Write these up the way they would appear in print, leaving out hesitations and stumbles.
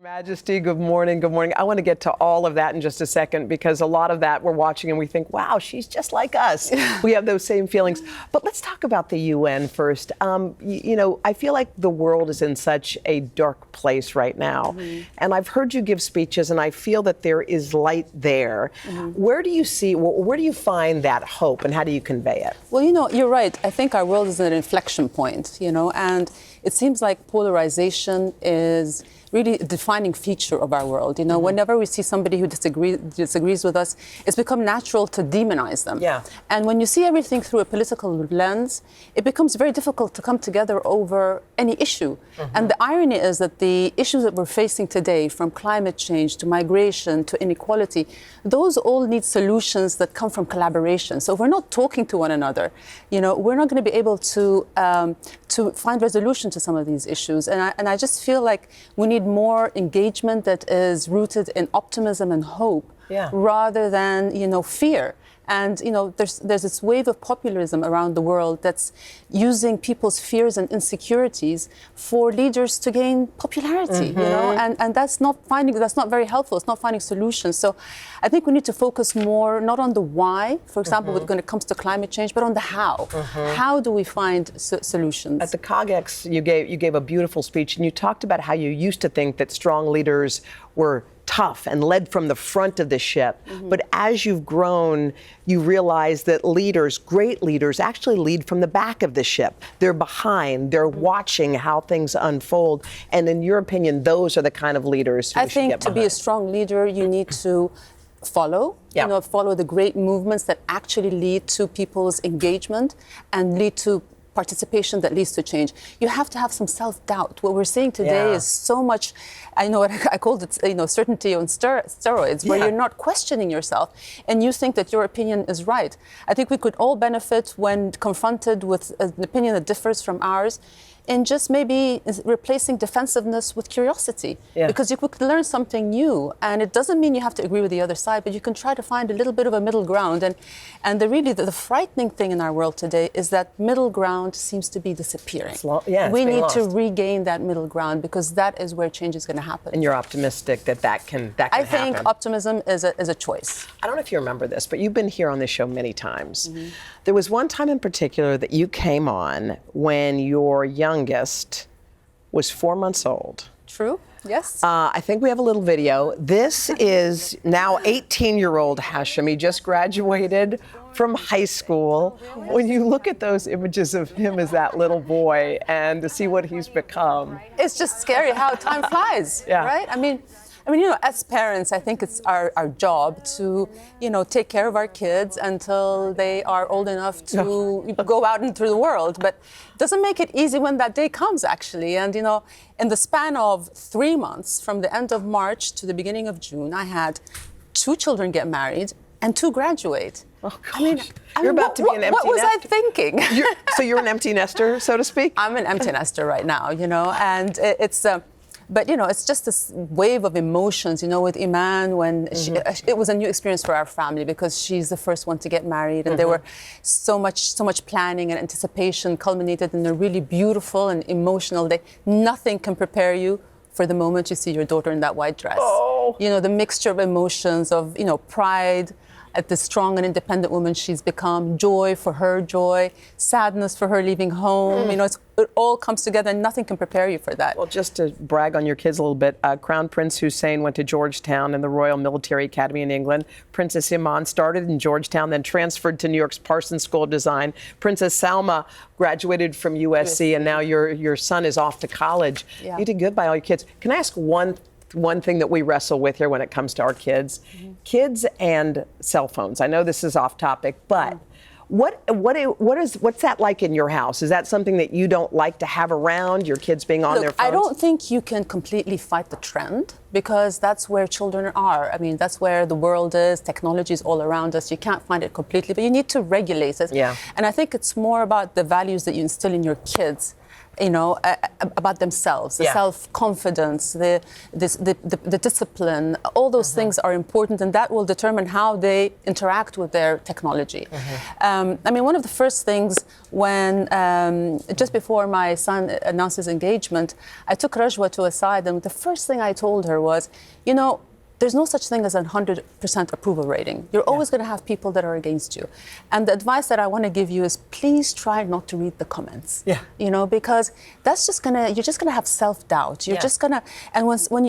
Majesty, good morning, good morning. I want to get to all of that in just a second because a lot of that we're watching and we think, wow, she's just like us. We have those same feelings. But let's talk about the UN first. I feel like the world is in such a dark place right now. Mm-hmm. And I've heard you give speeches and I feel that there is light there. Mm-hmm. Where do you find that hope and how do you convey it? Well, you're right. I think our world is at an inflection point, and it seems like polarization is really a defining feature of our world. Mm-hmm. Whenever we see somebody who disagrees with us, it's become natural to demonize them. Yeah. And when you see everything through a political lens, it becomes very difficult to come together over any issue. Mm-hmm. And the irony is that the issues that we're facing today, from climate change to migration to inequality, those all need solutions that come from collaboration. So if we're not talking to one another, we're not going to be able to find resolution to some of these issues. And I just feel like we need more engagement that is rooted in optimism and hope, rather than, fear. And, there's this wave of populism around the world that's using people's fears and insecurities for leaders to gain popularity, mm-hmm. And that's not very helpful. It's not finding solutions. So I think we need to focus more, not on the why, for example, mm-hmm. when it comes to climate change, but on the how. Mm-hmm. How do we find solutions? At the COGEX, you gave a beautiful speech and you talked about how you used to think that strong leaders were tough and led from the front of the ship. Mm-hmm. But as you've grown, you realize that great leaders actually lead from the back of the ship. They're behind, they're mm-hmm. watching how things unfold. And in your opinion, those are the kind of leaders who I think to be a strong leader, you need to follow the great movements that actually lead to people's engagement and lead to participation that leads to change. You have to have some self-doubt. What we're seeing today is so much, I called it, certainty on steroids, where you're not questioning yourself and you think that your opinion is right. I think we could all benefit when confronted with an opinion that differs from ours, in just maybe replacing defensiveness with curiosity. Yeah. Because you could learn something new, and it doesn't mean you have to agree with the other side, but you can try to find a little bit of a middle ground. And the frightening thing in our world today is that middle ground seems to be disappearing. We need to regain that middle ground because that is where change is going to happen. And you're optimistic that can happen. I think optimism is a choice. I don't know if you remember this, but you've been here on this show many times. Mm-hmm. There was one time in particular that you came on when your youngest was 4 months old. True, yes. I think we have a little video. This is now 18-year-old Hashim. He just graduated from high school. When you look at those images of him as that little boy and to see what he's become. It's just scary how time flies, right? I mean, as parents, I think it's our job to, take care of our kids until they are old enough to go out into the world. But it doesn't make it easy when that day comes, actually. And, in the span of 3 months, from the end of March to the beginning of June, I had 2 children get married and 2 graduate. Oh, gosh. You're about to be an empty nester. What was I thinking? So you're an empty nester, so to speak? I'm an empty nester right now, and it's... But, it's just this wave of emotions, with Iman when it was a new experience for our family because she's the first one to get married. And there were so much planning and anticipation culminated in a really beautiful and emotional day. Nothing can prepare you for the moment you see your daughter in that white dress. Oh. The mixture of emotions of, pride at the strong and independent woman she's become, joy for her joy, sadness for her leaving home. It all comes together and nothing can prepare you for that. Well, just to brag on your kids a little bit, Crown Prince Hussein went to Georgetown and the Royal Military Academy in England. Princess Iman started in Georgetown, then transferred to New York's Parsons School of Design. Princess Salma graduated from USC, and now your son is off to college. Yeah. You did good by all your kids. Can I ask one thing that we wrestle with here when it comes to our kids? Mm-hmm. Kids and cell phones. I know this is off topic, but what's that like in your house? Is that something that you don't like to have around, your kids being on their phones? I don't think you can completely fight the trend because that's where children are. I mean, that's where the world is. Technology is all around us. You can't find it completely, but you need to regulate it. Yeah. And I think it's more about the values that you instill in your kids about themselves, the Yeah. self-confidence, the discipline. All those things are important, and that will determine how they interact with their technology. I mean, one of the first things when, just before my son announced his engagement, I took Rajwa to a side, and the first thing I told her was, there's no such thing as a 100% approval rating. You're always going to have people that are against you. And the advice that I want to give you is please try not to read the comments. Yeah. Because that's you're just going to have self-doubt. You're Yeah. just going to, and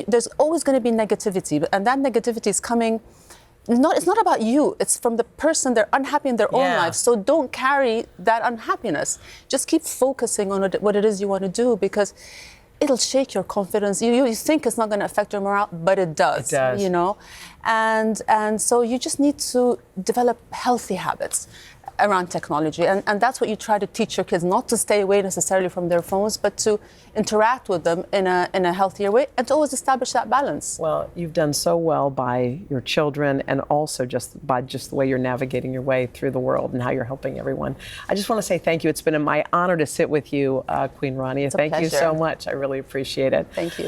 there's always going to be negativity, and that negativity is coming, it's not about you, it's from the person. They're unhappy in their own Yeah. life. So don't carry that unhappiness. Just keep focusing on what it is you want to do, because it'll shake your confidence. You think it's not going to affect your morale, but it does. It does. And so you just need to develop healthy habits around technology, and that's what you try to teach your kids, not to stay away necessarily from their phones, but to interact with them in a healthier way, and to always establish that balance. Well, you've done so well by your children, and also just by the way you're navigating your way through the world and how you're helping everyone. I just want to say thank you. It's been my honor to sit with you, Queen Rania. Thank you so much. I really appreciate it. Thank you.